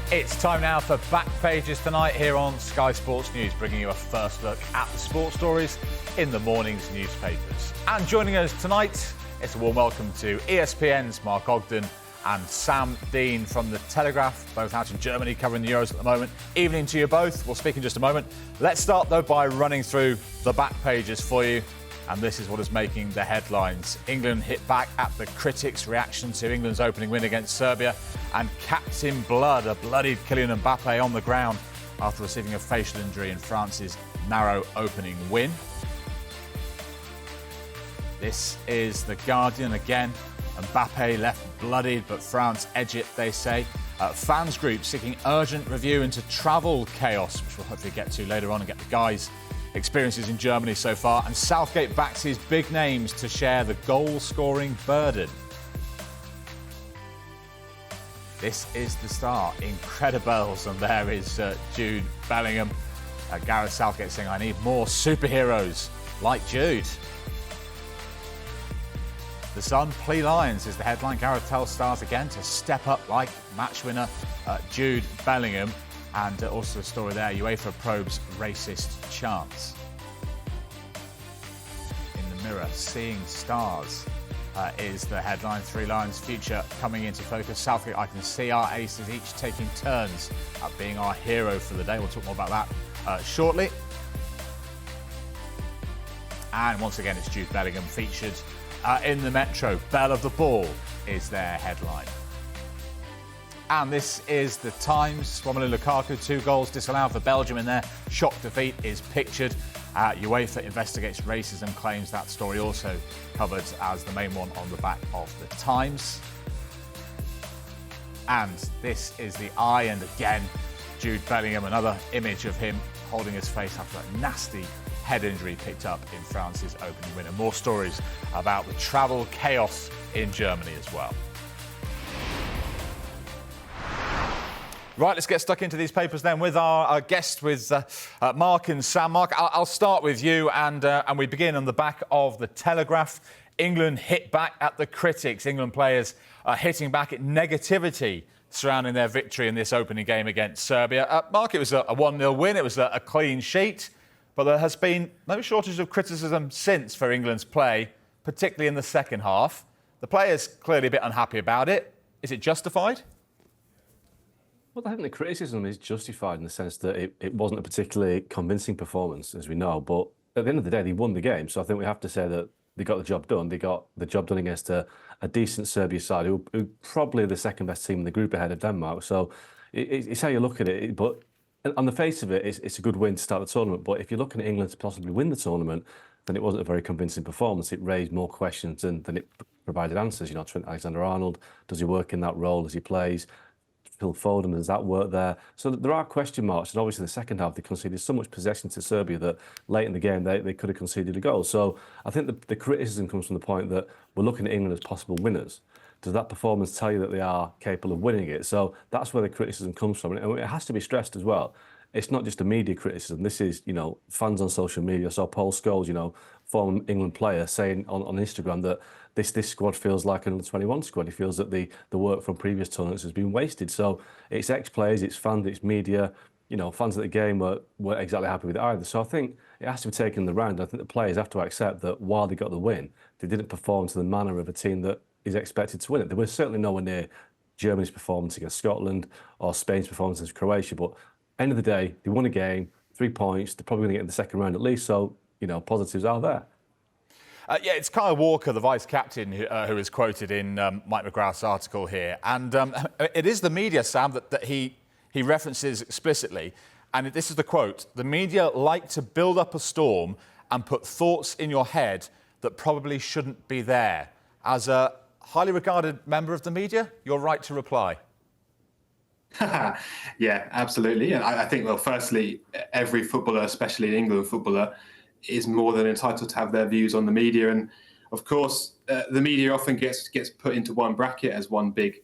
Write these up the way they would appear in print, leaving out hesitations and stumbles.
It's time now for Back Pages tonight here on Sky Sports News, bringing you a first look at the sports stories in the morning's newspapers. And joining us tonight, it's a warm welcome to ESPN's Mark Ogden and Sam Dean from the Telegraph, both out in Germany covering the Euros at the moment. Evening to you both. We'll speak in just a moment. Let's start, though, by running through the back pages for you. And this is what is making the headlines. England hit back at the critics' reaction to England's opening win against Serbia. And Captain Blood, a bloodied Kylian Mbappe on the ground after receiving a facial injury in France's narrow opening win. This is The Guardian again. Mbappe left bloodied, but France edge it, they say. Fans group seeking urgent review into travel chaos, which we'll hopefully get to later on and get the guys' experiences in Germany so far. And Southgate backs his big names to share the goal-scoring burden. This is the start. Incredibles. And there is Jude Bellingham. Gareth Southgate saying, I need more superheroes like Jude. The Sun, plea Lions is the headline. Gareth tells stars again to step up like match winner Jude Bellingham. And also a story there, UEFA probes racist chants. In the Mirror, seeing stars is the headline. Three Lions future coming into focus. Southgate, I can see our aces each taking turns at being our hero for the day. We'll talk more about that shortly. And once again, it's Jude Bellingham featured in the Metro. Belle of the ball is their headline. And this is the Times. Romelu Lukaku, 2 goals disallowed for Belgium in their shock defeat is pictured. UEFA investigates racism claims. That story also covered as the main one on the back of the Times. And this is the Eye, and again, Jude Bellingham, another image of him holding his face after a nasty head injury picked up in France's opening win. And more stories about the travel chaos in Germany as well. Right, let's get stuck into these papers then with our guest, with Mark and Sam. Mark, I'll start with you, and we begin on the back of the Telegraph. England hit back at the critics. England players are hitting back at negativity surrounding their victory in this opening game against Serbia. Mark, it was a 1-0 win. It was a clean sheet, but there has been no shortage of criticism since for England's play, particularly in the second half. The players clearly a bit unhappy about it. Is it justified? Well, I think the criticism is justified in the sense that it wasn't a particularly convincing performance, as we know. But at the end of the day, they won the game. So I think we have to say that they got the job done. They got the job done against a decent Serbia side, who probably the second best team in the group ahead of Denmark. So it's how you look at it. But on the face of it, it's a good win to start the tournament. But if you're looking at England to possibly win the tournament, then it wasn't a very convincing performance. It raised more questions than it provided answers. You know, Trent Alexander-Arnold, does he work in that role as he plays? Phil Foden, does that work there? So there are question marks, and obviously in the second half they conceded so much possession to Serbia that late in the game they could have conceded a goal. So I think the criticism comes from the point that we're looking at England as possible winners. Does that performance tell you that they are capable of winning it? So that's where the criticism comes from, and it has to be stressed as well. It's not just a media criticism. This is, you know, fans on social media. So Paul Scholes, you know, former England player, saying on Instagram that this squad feels like an under-21 squad. He feels that the work from previous tournaments has been wasted. So it's ex-players, it's fans, it's media. You know, fans at the game weren't exactly happy with it either. So I think it has to be taken in the round. I think the players have to accept that while they got the win, they didn't perform to the manner of a team that is expected to win it. They were certainly nowhere near Germany's performance against Scotland or Spain's performance against Croatia. But end of the day, they won a game, 3 points. They're probably going to get in the second round at least. So, you know, positives are there. Yeah, it's Kyle Walker, the vice-captain, who is quoted in Mike McGrath's article here. And it is the media, Sam, that he references explicitly. And this is the quote: "The media like to build up a storm and put thoughts in your head that probably shouldn't be there." As a highly regarded member of the media, you're right to reply. Yeah, absolutely. And I think, well, firstly, every footballer, especially an England footballer, is more than entitled to have their views on the media. And of course, the media often gets put into one bracket as one big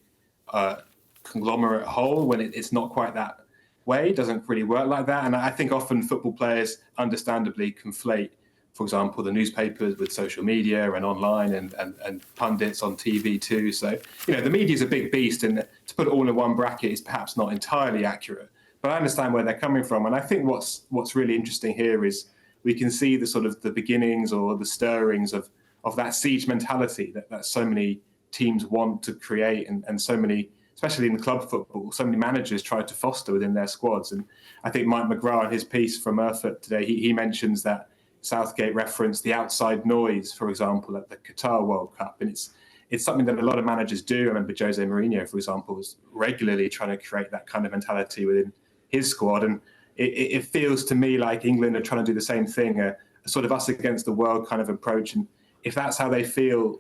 conglomerate whole when it's not quite that way. It doesn't really work like that. And I think often football players understandably conflate for example, the newspapers with social media and online and pundits on TV too. So, the media is a big beast, and to put it all in one bracket is perhaps not entirely accurate. But I understand where they're coming from. And I think what's really interesting here is we can see the sort of the beginnings or the stirrings of that siege mentality that so many teams want to create, and so many, especially in club football, so many managers try to foster within their squads. And I think Mike McGrath, in his piece from Erfurt today, he mentions that Southgate referenced the outside noise, for example, at the Qatar World Cup. And it's something that a lot of managers do. I remember Jose Mourinho, for example, was regularly trying to create that kind of mentality within his squad. And it feels to me like England are trying to do the same thing, a sort of us against the world kind of approach. And if that's how they feel,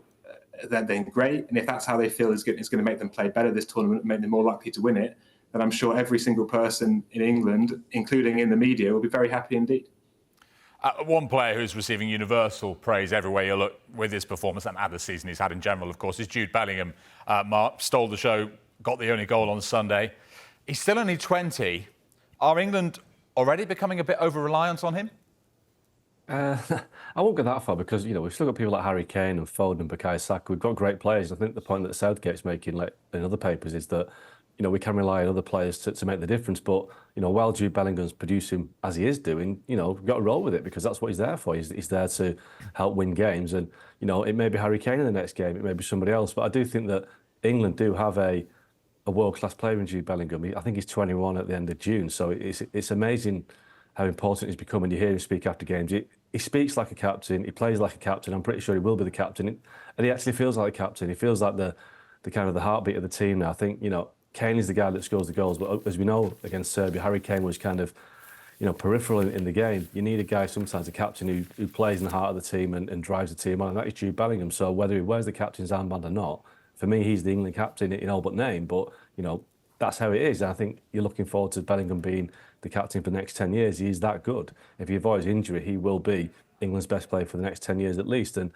then great. And if that's how they feel is going to make them play better this tournament, make them more likely to win it, then I'm sure every single person in England, including in the media, will be very happy indeed. One player who's receiving universal praise everywhere you look with his performance and the season he's had in general, of course, is Jude Bellingham. Mark stole the show, got the only goal on Sunday. He's still only 20. Are England already becoming a bit over-reliant on him? I won't go that far because, we've still got people like Harry Kane and Foden and Bukayo Saka. We've got great players. I think the point that Southgate's making, like in other papers, is that, we can rely on other players to make the difference. But, while Jude Bellingham's producing as he is doing, we've got to roll with it because that's what he's there for. He's there to help win games. And, it may be Harry Kane in the next game. It may be somebody else. But I do think that England do have a world-class player in Jude Bellingham. I think he's 21 at the end of June. So it's amazing how important he's become. And you hear him speak after games. He speaks like a captain. He plays like a captain. I'm pretty sure he will be the captain. And he actually feels like a captain. He feels like the kind of the heartbeat of the team now. I think, Kane is the guy that scores the goals. But as we know, against Serbia, Harry Kane was kind of, peripheral in the game. You need a guy sometimes, a captain who plays in the heart of the team and drives the team on. And that is Jude Bellingham. So whether he wears the captain's armband or not, for me, he's the England captain in all but name. But, that's how it is. And I think you're looking forward to Bellingham being the captain for the next 10 years. He's that good. If he avoids injury, he will be England's best player for the next 10 years at least. And,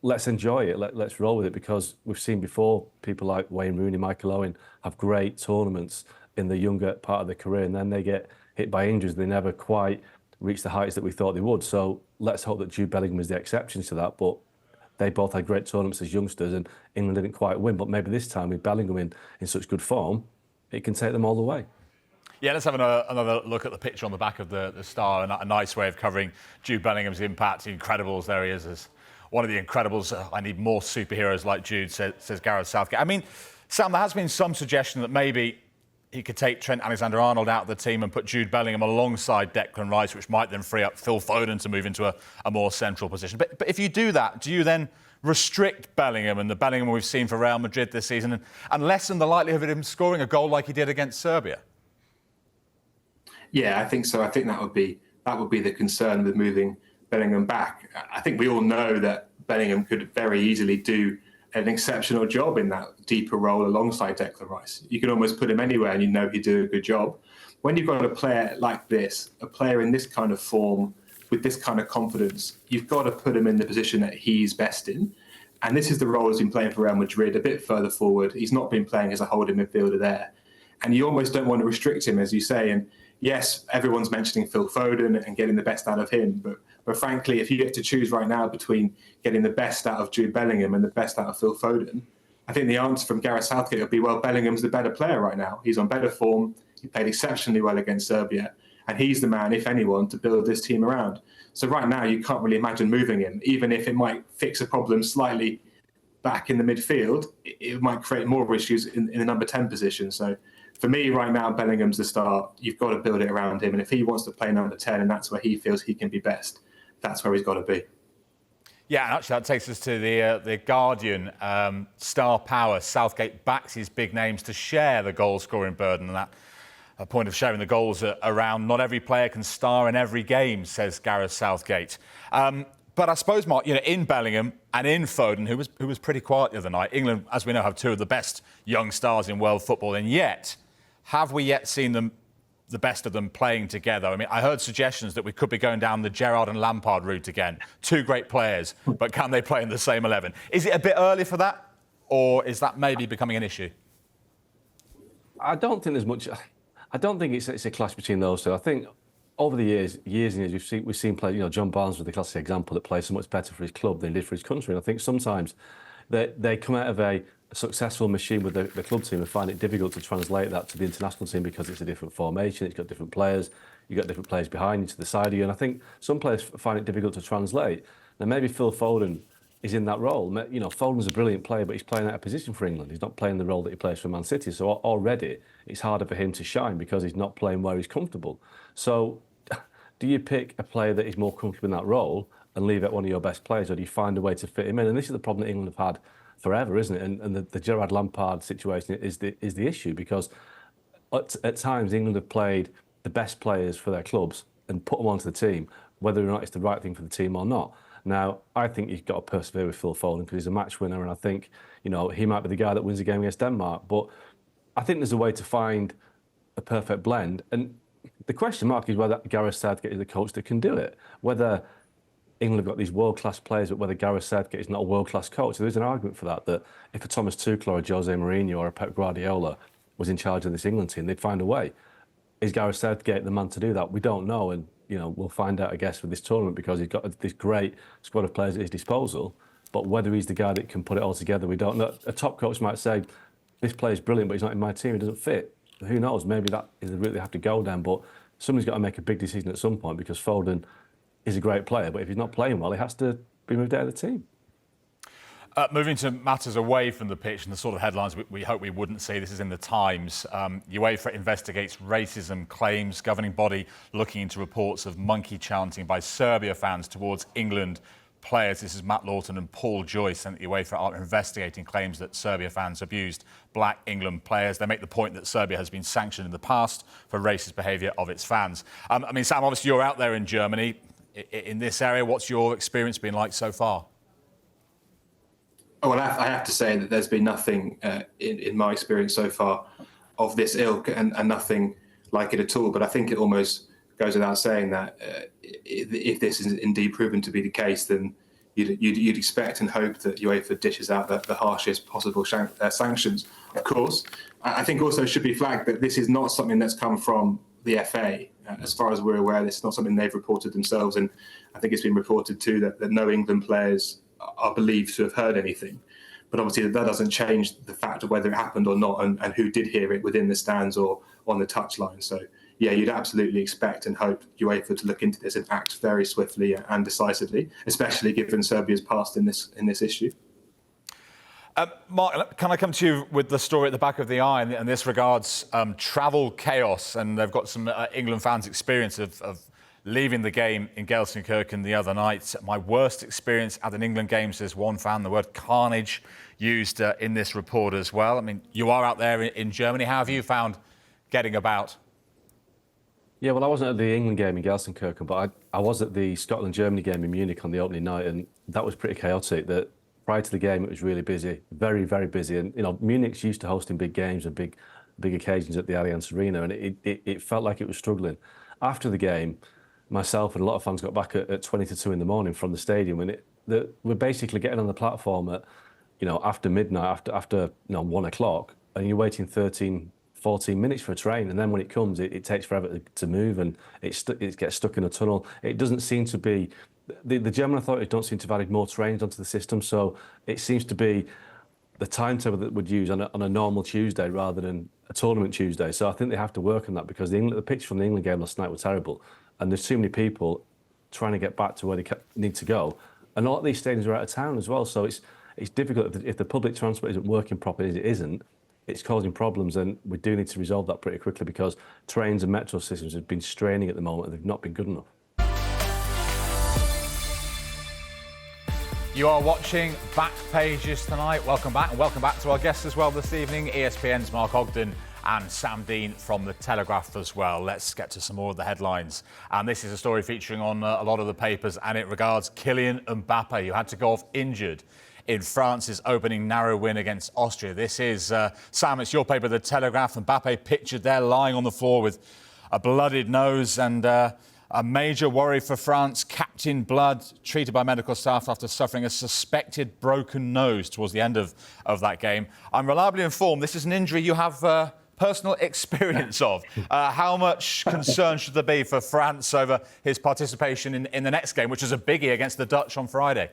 let's enjoy it. Let's roll with it because we've seen before people like Wayne Rooney, Michael Owen have great tournaments in the younger part of their career and then they get hit by injuries. They never quite reach the heights that we thought they would. So let's hope that Jude Bellingham is the exception to that. But they both had great tournaments as youngsters and England didn't quite win. But maybe this time with Bellingham in such good form, it can take them all the way. Yeah, let's have another look at the picture on the back of the Star. A nice way of covering Jude Bellingham's impact. Incredibles, there he is. As one of the Incredibles. I need more superheroes like Jude, says Gareth Southgate. I mean, Sam, there has been some suggestion that maybe he could take Trent Alexander-Arnold out of the team and put Jude Bellingham alongside Declan Rice, which might then free up Phil Foden to move into a more central position. But if you do that, do you then restrict Bellingham and the Bellingham we've seen for Real Madrid this season and lessen the likelihood of him scoring a goal like he did against Serbia? Yeah, I think so. I think that would be the concern with moving Bellingham back. I think we all know that Bellingham could very easily do an exceptional job in that deeper role alongside Declan Rice. You can almost put him anywhere and he'd do a good job. When you've got a player like this, a player in this kind of form, with this kind of confidence, you've got to put him in the position that he's best in. And this is the role he's been playing for Real Madrid, a bit further forward. He's not been playing as a holding midfielder there. And you almost don't want to restrict him, as you say. And yes, everyone's mentioning Phil Foden and getting the best out of him. But frankly, if you get to choose right now between getting the best out of Jude Bellingham and the best out of Phil Foden, I think the answer from Gareth Southgate would be, well, Bellingham's the better player right now. He's on better form. He played exceptionally well against Serbia. And he's the man, if anyone, to build this team around. So right now, you can't really imagine moving him, even if it might fix a problem slightly back in the midfield. It might create more issues in the number 10 position. So for me, right now, Bellingham's the start. You've got to build it around him. And if he wants to play number 10 and that's where he feels he can be best, that's where he's got to be. Yeah, and actually that takes us to the Guardian. Star power. Southgate backs his big names to share the goal-scoring burden. And that a point of sharing the goals around. Not every player can star in every game, says Gareth Southgate. But I suppose, Mark, in Bellingham and in Foden, who was pretty quiet the other night, England, as we know, have two of the best young stars in world football. And yet, have we yet seen the best of them playing together? I mean, I heard suggestions that we could be going down the Gerrard and Lampard route again. Two great players, but can they play in the same 11? Is it a bit early for that? Or is that maybe becoming an issue? I don't think there's much... I don't think it's a clash between those two. I think over the years and years, we've seen players. John Barnes was the classic example that plays so much better for his club than he did for his country. And I think sometimes they come out of a successful machine with the club team and find it difficult to translate that to the international team because it's a different formation, it's got different players, you've got different players behind you to the side of you. And I think some players find it difficult to translate. Now, maybe Phil Foden is in that role. Foden's a brilliant player, but he's playing out of position for England. He's not playing the role that he plays for Man City. So already it's harder for him to shine because he's not playing where he's comfortable. So do you pick a player that is more comfortable in that role and leave out one of your best players, or do you find a way to fit him in? And this is the problem that England have had forever, isn't it? And the Gerrard Lampard situation is the issue, because at times England have played the best players for their clubs and put them onto the team, whether or not it's the right thing for the team or not. Now, I think you've got to persevere with Phil Foden because he's a match winner, and I think he might be the guy that wins the game against Denmark. But I think there's a way to find a perfect blend. And the question mark is whether Gareth Southgate is the coach that can do it. Whether England have got these world-class players, but whether Gareth Southgate is not a world-class coach. So there's an argument for that if a Thomas Tuchel or a Jose Mourinho or a Pep Guardiola was in charge of this England team, they'd find a way. Is Gareth Southgate the man to do that? We don't know, and we'll find out, I guess, with this tournament, because he's got this great squad of players at his disposal. But whether he's the guy that can put it all together, we don't know. A top coach might say, this player's brilliant, but he's not in my team, he doesn't fit. Who knows? Maybe that is the route they have to go down, but somebody's got to make a big decision at some point, because Foden is a great player, but if he's not playing well, he has to be moved out of the team. Moving to matters away from the pitch and the sort of headlines we hope we wouldn't see. This is in the Times. UEFA investigates racism claims. Governing body looking into reports of monkey chanting by Serbia fans towards England players. This is Matt Lawton and Paul Joyce, and the UEFA are investigating claims that Serbia fans abused black England players. They make the point that Serbia has been sanctioned in the past for racist behaviour of its fans. Sam, obviously you're out there in Germany. In this area, what's your experience been like so far? Well, I have to say that there's been nothing in my experience so far of this ilk, and nothing like it at all. But I think it almost goes without saying that if this is indeed proven to be the case, then you'd expect and hope that UEFA dishes out the harshest possible sanctions. Of course, I think also it should be flagged that this is not something that's come from the FA. As far as we're aware, this is not something they've reported themselves, and I think it's been reported too that no England players are believed to have heard anything. But obviously that doesn't change the fact of whether it happened or not, and who did hear it within the stands or on the touchline. So yeah, you'd absolutely expect and hope UEFA to look into this and act very swiftly and decisively, especially given Serbia's past in this issue. Mark, can I come to you with the story at the back of the eye, and this regards travel chaos, and they've got some England fans' experience of leaving the game in Gelsenkirchen the other night. My worst experience at an England game, says one fan. The word carnage used in this report as well. I mean, you are out there in Germany. How have you found getting about? Yeah, well, I wasn't at the England game in Gelsenkirchen, but I was at the Scotland-Germany game in Munich on the opening night, and that was pretty chaotic. That prior to the game, it was really busy, very, very busy. And, Munich's used to hosting big games and big occasions at the Allianz Arena, and it felt like it was struggling. After the game, myself and a lot of fans got back at 20 to 2 in the morning from the stadium, and we're basically getting on the platform at, after midnight, after 1 o'clock, and you're waiting 13, 14 minutes for a train, and then when it comes, it takes forever to move, and it gets stuck in a tunnel. It doesn't seem to be... The German authorities don't seem to have added more trains onto the system, so it seems to be the timetable that would use on a normal Tuesday rather than a tournament Tuesday. So I think they have to work on that, because the picture from the England game last night was terrible, and there's too many people trying to get back to where they need to go. And a lot of these stadiums are out of town as well, so it's difficult if the public transport isn't working properly, as it isn't. It's causing problems, and we do need to resolve that pretty quickly, because trains and metro systems have been straining at the moment, and they've not been good enough. You are watching Back Pages tonight. Welcome back, and welcome back to our guests as well this evening, ESPN's Mark Ogden and Sam Dean from the Telegraph as well. Let's get to some more of the headlines. And this is a story featuring on a lot of the papers, and it regards Kylian Mbappe, who had to go off injured in France's opening narrow win against Austria. This is, Sam, it's your paper, The Telegraph. Mbappe pictured there lying on the floor with a blooded nose, and a major worry for France. Captain Blood treated by medical staff after suffering a suspected broken nose towards the end of that game. I'm reliably informed this is an injury you have personal experience of. How much concern should there be for France over his participation in the next game, which is a biggie against the Dutch on Friday?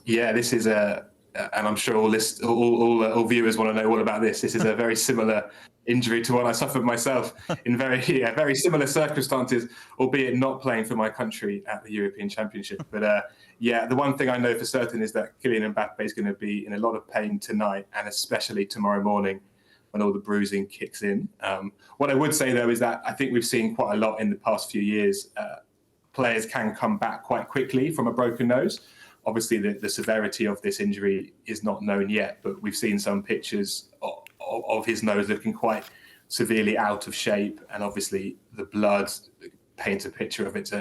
Yeah, this is and I'm sure all viewers want to know all about this. This is a very similar injury to one I suffered myself in very similar circumstances, albeit not playing for my country at the European Championship. But the one thing I know for certain is that Kylian Mbappe is going to be in a lot of pain tonight, and especially tomorrow morning when all the bruising kicks in. What I would say, though, is that I think we've seen quite a lot in the past few years. Players can come back quite quickly from a broken nose. Obviously, the severity of this injury is not known yet, but we've seen some pictures of his nose looking quite severely out of shape, and obviously the blood paints a picture of its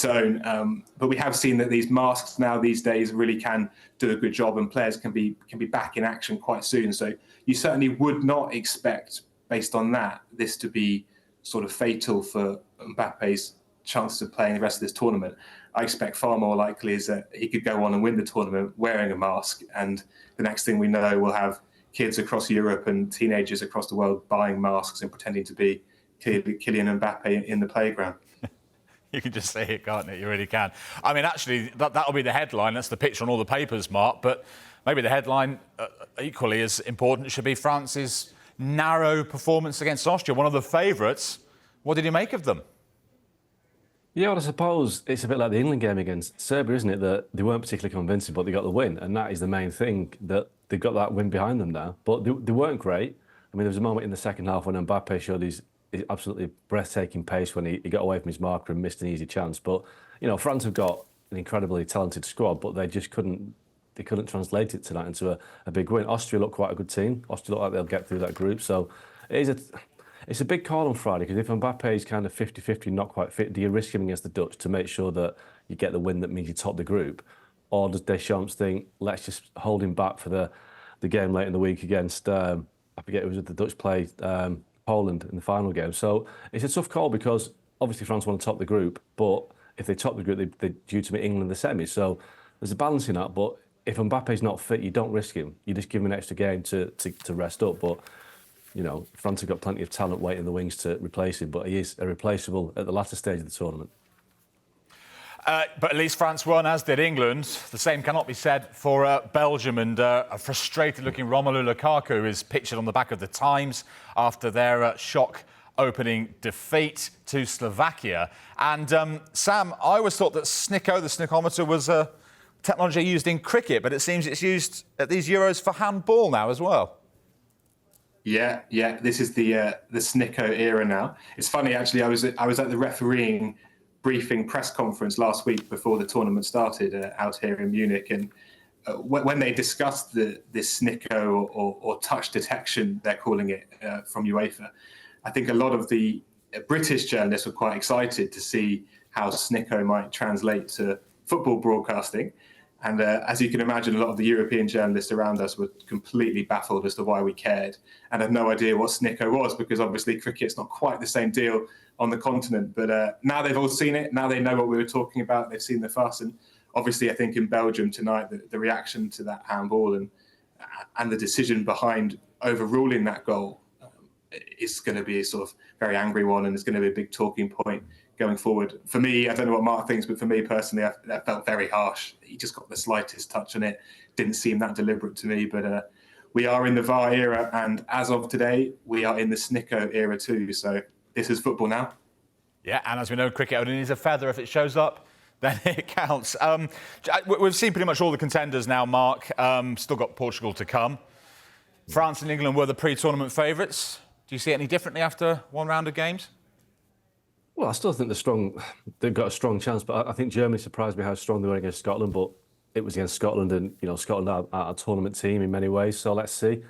own. But we have seen that these masks now these days really can do a good job, and players can be back in action quite soon. So you certainly would not expect, based on that, this to be sort of fatal for Mbappe's chances of playing the rest of this tournament. I expect far more likely is that he could go on and win the tournament wearing a mask, and the next thing we know, we'll have kids across Europe and teenagers across the world buying masks and pretending to be Kylian Mbappe in the playground. You can just say it, can't it? You really can. I mean, actually, that'll be the headline. That's the picture on all the papers, Mark. But maybe the headline, equally as important, should be France's narrow performance against Austria, one of the favourites. What did you make of them? Yeah, well, I suppose it's a bit like the England game against Serbia, isn't it? That they weren't particularly convincing, but they got the win. And that is the main thing, that they've got that win behind them now. But they weren't great. I mean, there was a moment in the second half when Mbappe showed his absolutely breathtaking pace when he got away from his marker and missed an easy chance. But, France have got an incredibly talented squad, but they just couldn't translate it tonight into a big win. Austria look quite a good team. Austria look like they'll get through that group. So it's a big call on Friday, because if Mbappe is kind of 50-50, not quite fit, do you risk him against the Dutch to make sure that you get the win that means you top the group? Or does Deschamps think, let's just hold him back for the game late in the week against, I forget, it was the Dutch play Poland in the final game. So it's a tough call, because obviously France want to top the group, but if they top the group, they're due to meet England in the semis. So there's a balancing act, but if Mbappe's not fit, you don't risk him. You just give him an extra game to rest up. But France have got plenty of talent waiting in the wings to replace him, but he is irreplaceable at the latter stage of the tournament. But at least France won, as did England. The same cannot be said for Belgium, and a frustrated-looking Romelu Lukaku is pictured on the back of the Times after their shock opening defeat to Slovakia. And Sam, I always thought that Snicko, the snickometer, was a technology used in cricket, but it seems it's used at these Euros for handball now as well. Yeah. This is the Snicko era now. It's funny, actually. I was at the refereeing briefing press conference last week before the tournament started out here in Munich, and when they discussed this Snicko or touch detection, they're calling it from UEFA, I think a lot of the British journalists were quite excited to see how Snicko might translate to football broadcasting. And as you can imagine, a lot of the European journalists around us were completely baffled as to why we cared, and had no idea what Snicko was, because obviously cricket's not quite the same deal on the continent. But now they've all seen it. Now they know what we were talking about. They've seen the fuss. And obviously, I think in Belgium tonight, the reaction to that handball and the decision behind overruling that goal is going to be a sort of very angry one, and it's going to be a big talking point going forward. For me, I don't know what Mark thinks, but for me personally, that felt very harsh. He just got the slightest touch on it. Didn't seem that deliberate to me, but we are in the VAR era, and as of today, we are in the Snicko era too. So this is football now. Yeah, and as we know, cricket only needs a feather. If it shows up, then it counts. We've seen pretty much all the contenders now, Mark. Still got Portugal to come. France and England were the pre-tournament favourites. Do you see it any differently after one round of games? Well, I still think they're strong. They've got a strong chance, but I think Germany surprised me how strong they were against Scotland. But it was against Scotland, and Scotland are a tournament team in many ways. So let's see.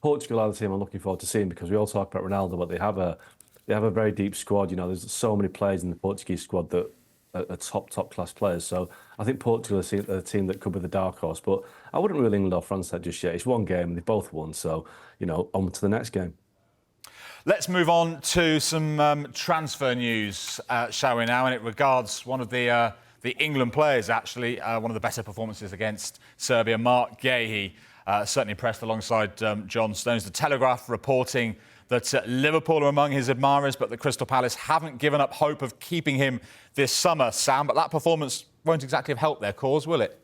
Portugal are the team I'm looking forward to seeing, because we all talk about Ronaldo, but they have a very deep squad. There's so many players in the Portuguese squad that are top class players. So I think Portugal are the team that could be the dark horse. But I wouldn't rule England or France out just yet. It's one game and they both won. So on to the next game. Let's move on to some transfer news, shall we now? And it regards one of the England players, actually, one of the better performances against Serbia, Mark Gahey. certainly impressed alongside John Stones. The Telegraph reporting that Liverpool are among his admirers, but the Crystal Palace haven't given up hope of keeping him this summer, Sam. But that performance won't exactly have helped their cause, will it?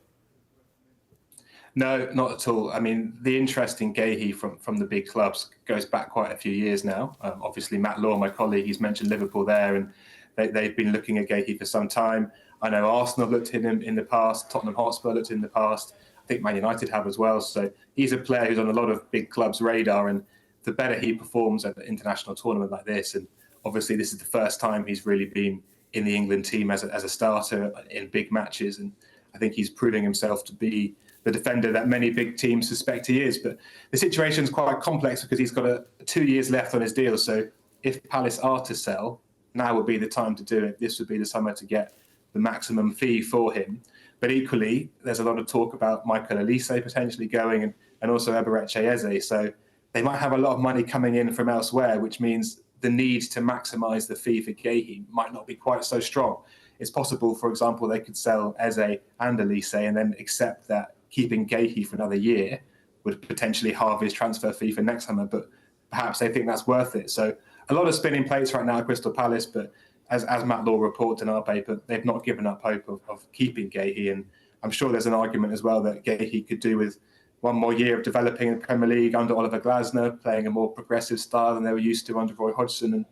No, not at all. I mean, the interest in Guéhi from the big clubs goes back quite a few years now. Obviously, Matt Law, my colleague, he's mentioned Liverpool there, and they've been looking at Guéhi for some time. I know Arsenal looked at him in the past, Tottenham Hotspur looked at him in the past. I think Man United have as well. So he's a player who's on a lot of big clubs' radar, and the better he performs at an international tournament like this, and obviously this is the first time he's really been in the England team as a starter in big matches, and I think he's proving himself to be the defender that many big teams suspect he is. But the situation is quite complex because he's got 2 years left on his deal. So if Palace are to sell, now would be the time to do it. This would be the summer to get the maximum fee for him. But equally, there's a lot of talk about Michael Elise potentially going and also Eberechi Eze. So they might have a lot of money coming in from elsewhere, which means the need to maximise the fee for Guéhi might not be quite so strong. It's possible, for example, they could sell Eze and Elise and then accept that keeping Guéhi for another year would potentially halve his transfer fee for next summer, but perhaps they think that's worth it. So a lot of spinning plates right now at Crystal Palace, but as Matt Law reports in our paper, they've not given up hope of keeping Guéhi, and I'm sure there's an argument as well that Guéhi could do with one more year of developing in the Premier League under Oliver Glasner, playing a more progressive style than they were used to under Roy Hodgson,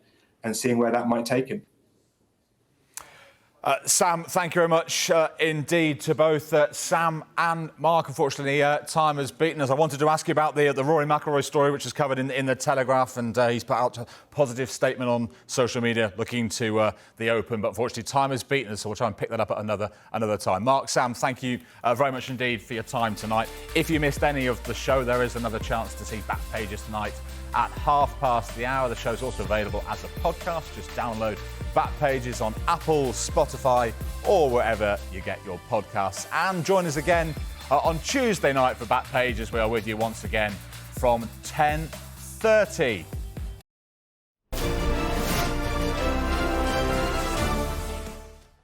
and seeing where that might take him. Sam, thank you very much indeed to both Sam and Mark. Unfortunately, time has beaten us. I wanted to ask you about the Rory McIlroy story, which is covered in the Telegraph, and he's put out a positive statement on social media looking to the Open. But unfortunately, time has beaten us, so we'll try and pick that up at another time. Mark, Sam, thank you very much indeed for your time tonight. If you missed any of the show, there is another chance to see Back Pages tonight at 1:30. The show's also available as a podcast. Just download Back Pages on Apple, Spotify, or wherever you get your podcasts. And join us again on Tuesday night for Back Pages. We are with you once again from 10:30.